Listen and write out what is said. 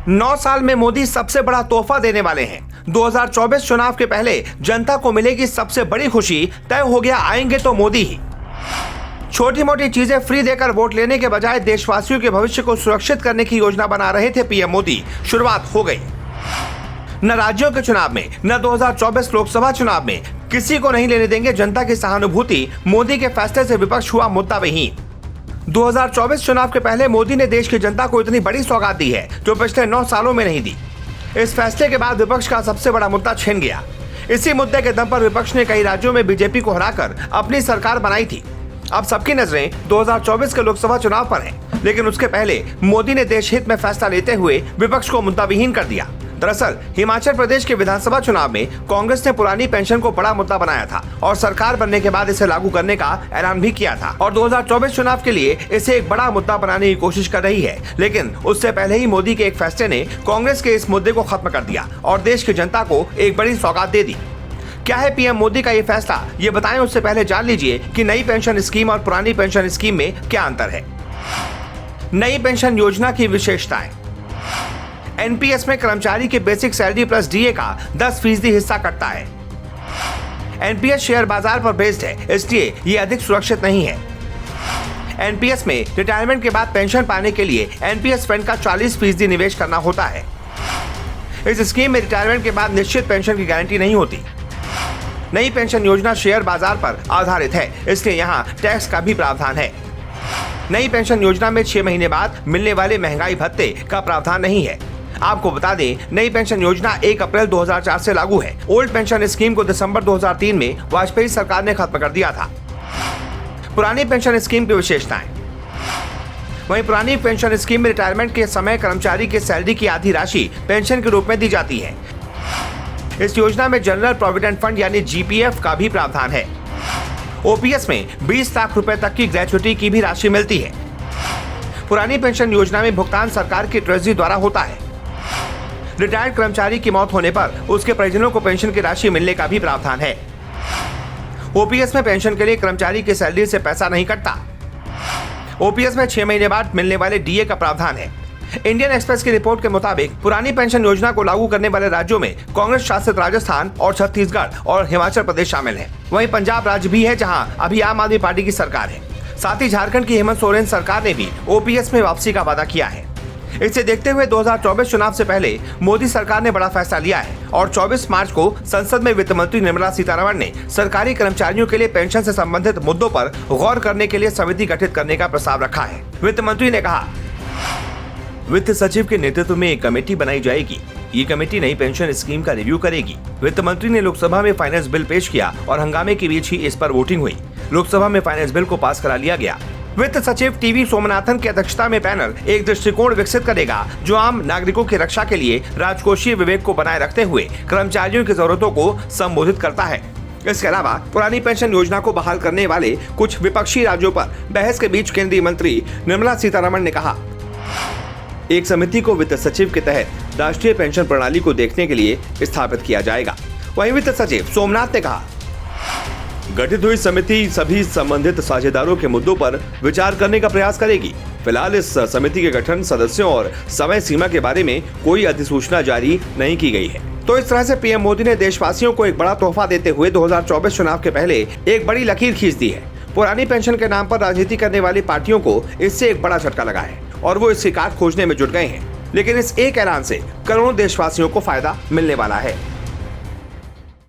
9 साल में मोदी सबसे बड़ा तोहफा देने वाले हैं। 2024 चुनाव के पहले जनता को मिलेगी सबसे बड़ी खुशी। तय हो गया, आएंगे तो मोदी ही। छोटी मोटी चीजें फ्री देकर वोट लेने के बजाय देशवासियों के भविष्य को सुरक्षित करने की योजना बना रहे थे पीएम मोदी। शुरुआत हो गई। न राज्यों के चुनाव में न 2024 लोकसभा चुनाव में किसी को नहीं लेने देंगे जनता की सहानुभूति। मोदी के फैसले से विपक्ष हुआ मुद्दा विहीन। 2024 चुनाव के पहले मोदी ने देश की जनता को इतनी बड़ी सौगात दी है जो पिछले 9 सालों में नहीं दी। इस फैसले के बाद विपक्ष का सबसे बड़ा मुद्दा छिन गया। इसी मुद्दे के दम पर विपक्ष ने कई राज्यों में बीजेपी को हराकर अपनी सरकार बनाई थी। अब सबकी नजरें 2024 के लोकसभा चुनाव पर हैं, लेकिन उसके पहले मोदी ने देश हित में फैसला लेते हुए विपक्ष को मुद्दा विहीन कर दिया। दरअसल हिमाचल प्रदेश के विधानसभा चुनाव में कांग्रेस ने पुरानी पेंशन को बड़ा मुद्दा बनाया था और सरकार बनने के बाद इसे लागू करने का ऐलान भी किया था और 2024 चुनाव के लिए इसे एक बड़ा मुद्दा बनाने की कोशिश कर रही है। लेकिन उससे पहले ही मोदी के एक फैसले ने कांग्रेस के इस मुद्दे को खत्म कर दिया और देश की जनता को एक बड़ी सौगात दे दी। क्या है पीएम मोदी का ये फैसला, ये बताएं उससे पहले जान लीजिए कि नई पेंशन स्कीम और पुरानी पेंशन स्कीम में क्या अंतर है। नई पेंशन योजना की विशेषताएं। एनपीएस में कर्मचारी के बेसिक सैलरी प्लस डीए का 10% हिस्सा कटता है। एनपीएस शेयर बाजार पर बेस्ड है, इसलिए ये अधिक सुरक्षित नहीं है। एनपीएस में रिटायरमेंट के बाद पेंशन पाने के लिए एनपीएस फंड का 40% निवेश करना होता है। इस स्कीम में रिटायरमेंट के बाद निश्चित पेंशन की गारंटी नहीं होती। नई पेंशन योजना शेयर बाजार पर आधारित है, इसलिए यहाँ टैक्स का भी प्रावधान है। नई पेंशन योजना में 6 महीने बाद मिलने वाले महंगाई भत्ते का प्रावधान नहीं है। आपको बता दें, नई पेंशन योजना 1 अप्रैल 2004 से लागू है। ओल्ड पेंशन स्कीम को दिसंबर 2003 में वाजपेयी सरकार ने खत्म कर दिया था। पुरानी पेंशन स्कीम की विशेषताएं। वहीं पुरानी पेंशन स्कीम में रिटायरमेंट के समय कर्मचारी के सैलरी की आधी राशि पेंशन के रूप में दी जाती है। इस योजना में जनरल प्रोविडेंट फंड यानी जीपीएफ का भी प्रावधान है। ओपीएस में 20 लाख रुपए तक की ग्रेच्युटी की भी राशि मिलती है। पुरानी पेंशन योजना में भुगतान सरकार की ट्रेजरी द्वारा होता है। रिटायर्ड कर्मचारी की मौत होने पर उसके परिजनों को पेंशन की राशि मिलने का भी प्रावधान है। ओपीएस में पेंशन के लिए कर्मचारी की सैलरी से पैसा नहीं कटता। ओपीएस में 6 महीने बाद मिलने वाले डीए का प्रावधान है। इंडियन एक्सप्रेस की रिपोर्ट के मुताबिक पुरानी पेंशन योजना को लागू करने वाले राज्यों में कांग्रेस शासित राजस्थान और छत्तीसगढ़ और हिमाचल प्रदेश शामिल है। वहीं पंजाब राज्य भी है, जहां अभी आम आदमी पार्टी की सरकार है। साथ ही झारखंड की हेमंत सोरेन सरकार ने भी ओपीएस में वापसी का वादा किया है। इसे देखते हुए 2024 चुनाव से पहले मोदी सरकार ने बड़ा फैसला लिया है और 24 मार्च को संसद में वित्त मंत्री निर्मला सीतारमण ने सरकारी कर्मचारियों के लिए पेंशन से संबंधित मुद्दों पर गौर करने के लिए समिति गठित करने का प्रस्ताव रखा है। वित्त मंत्री ने कहा, वित्त सचिव के नेतृत्व में एक कमेटी बनाई जाएगी। ये कमेटी नई पेंशन स्कीम का रिव्यू करेगी। वित्त मंत्री ने लोकसभा में फाइनेंस बिल पेश किया और हंगामे के बीच ही इस पर वोटिंग हुई। लोकसभा में फाइनेंस बिल को पास करा लिया गया। वित्त सचिव टीवी सोमनाथन की अध्यक्षता में पैनल एक दृष्टिकोण विकसित करेगा जो आम नागरिकों की रक्षा के लिए राजकोषीय विवेक को बनाए रखते हुए कर्मचारियों की जरूरतों को संबोधित करता है। इसके अलावा पुरानी पेंशन योजना को बहाल करने वाले कुछ विपक्षी राज्यों पर बहस के बीच केंद्रीय मंत्री निर्मला सीतारमण ने कहा, एक समिति को वित्त सचिव के तहत राष्ट्रीय पेंशन प्रणाली को देखने के लिए स्थापित किया जाएगा। वहीं वित्त सचिव सोमनाथ ने कहा, गठित हुई समिति सभी संबंधित साझेदारों के मुद्दों पर विचार करने का प्रयास करेगी। फिलहाल इस समिति के गठन, सदस्यों और समय सीमा के बारे में कोई अधिसूचना जारी नहीं की गई है। तो इस तरह से पीएम मोदी ने देशवासियों को एक बड़ा तोहफा देते हुए 2024 चुनाव के पहले एक बड़ी लकीर खींच दी है। पुरानी पेंशन के नाम पर राजनीति करने वाली पार्टियों को इससे एक बड़ा झटका लगा है और वो इसकी काट खोजने में जुट गए हैं। लेकिन इस एक ऐलान से करोड़ों देशवासियों को फायदा मिलने वाला है।